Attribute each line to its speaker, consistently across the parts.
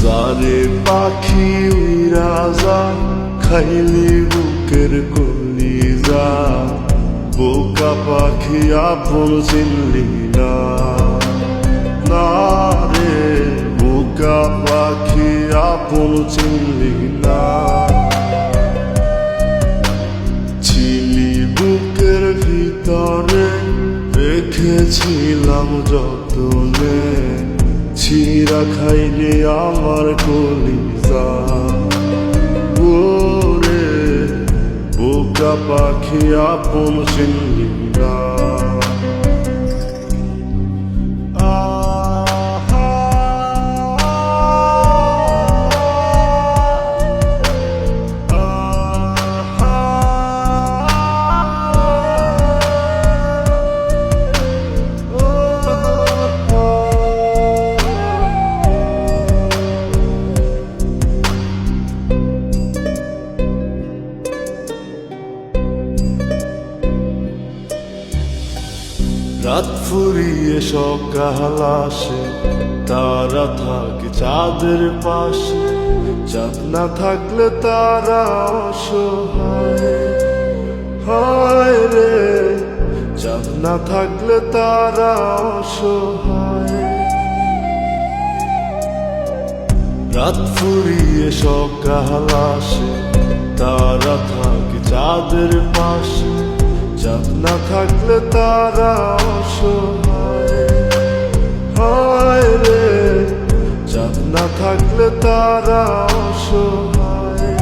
Speaker 1: যারে পাখি উইরা যা খাইলি বুকের কলিজা, বোকা পাখি আপন চিনলি না। না রে বোকা পাখি আপন চিনলি না। ছিলি বুকের ভিতরে রেখেছিলাম যতনে, ছিঁড়া খাইলে আমার কলিজা। ওরে বোকা পাখি আপন চিনলি না। রাত ফুরিয়ে সকাল আসে, তারা থাকে চাঁদের পাশে। চাঁদ না থাকলে তারা অসহায়, হায় রে চাঁদ না থাকলে তারা অসহায়। রাত ফুরিয়ে সকাল আসে, তারা থাকে চাঁদের পাশে। চাঁদ না থাকলে তারা অসহায়, হায় রে চাঁদ না থাকলে তারা অসহায়।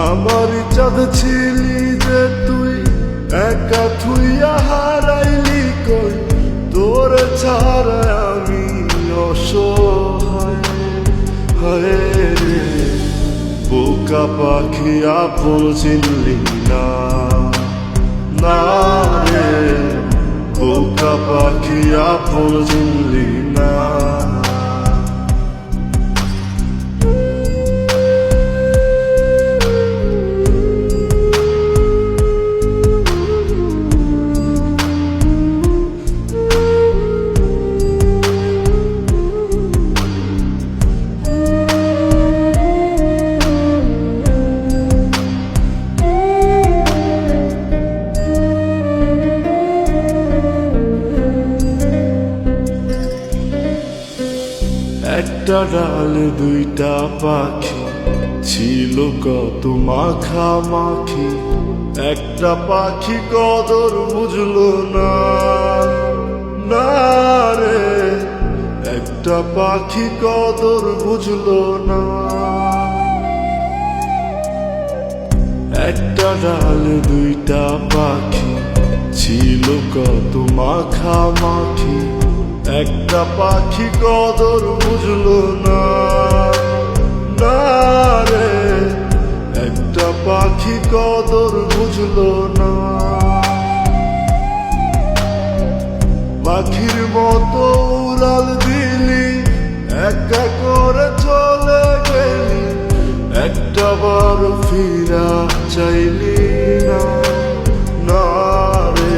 Speaker 1: আমারই চাঁদ ছিলি যে তুই, একা থুইয়া হারাইলি কই। তোর ছাড়া আমি অসহায়, হায় রে বোকা পাখি আপন চিনলি না। না রে বোকা পাখি আপন চিনলি না। একটা ডালে দুইটা পাখি, ছিল কত মাখামাখি। একটা পাখি কদর বুঝলো না, না রে একটা পাখি কদর বুঝলো না। একটা ডালে দুইটা পাখি, ছিল কত মাখামাখি। একটা পাখি কদর বুঝলো না, না রে একটা পাখি কদর বুঝলো না। পাখির মতো উড়াল দিলি, একা করে চলে গেলি। একটা বার ফিরা চাইলি না, না রে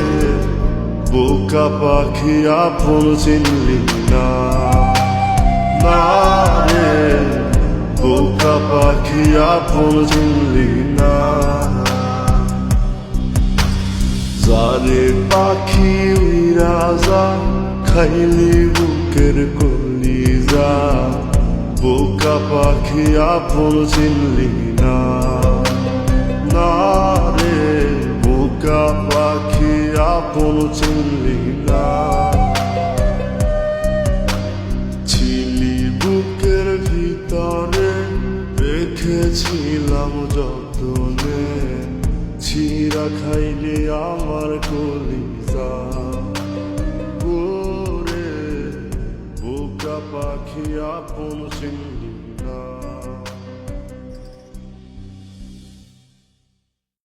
Speaker 1: বোকা পাখি আপন চিনলি না। না রে বোকা পাখি আপন চিনলি না। যারে পাখি উইরা যা খাইলি বুকের কলিজা, বোকা পাখি আপন চিনলি না। না রে বোকা পাখি আপন চিনলি না। ছিলি বুকের ভিতরে রেখেছিলাম যতনে, ছিঁড়া খাইলে আমার কলিজা। ওরে বোকা পাখি আপন চিনলি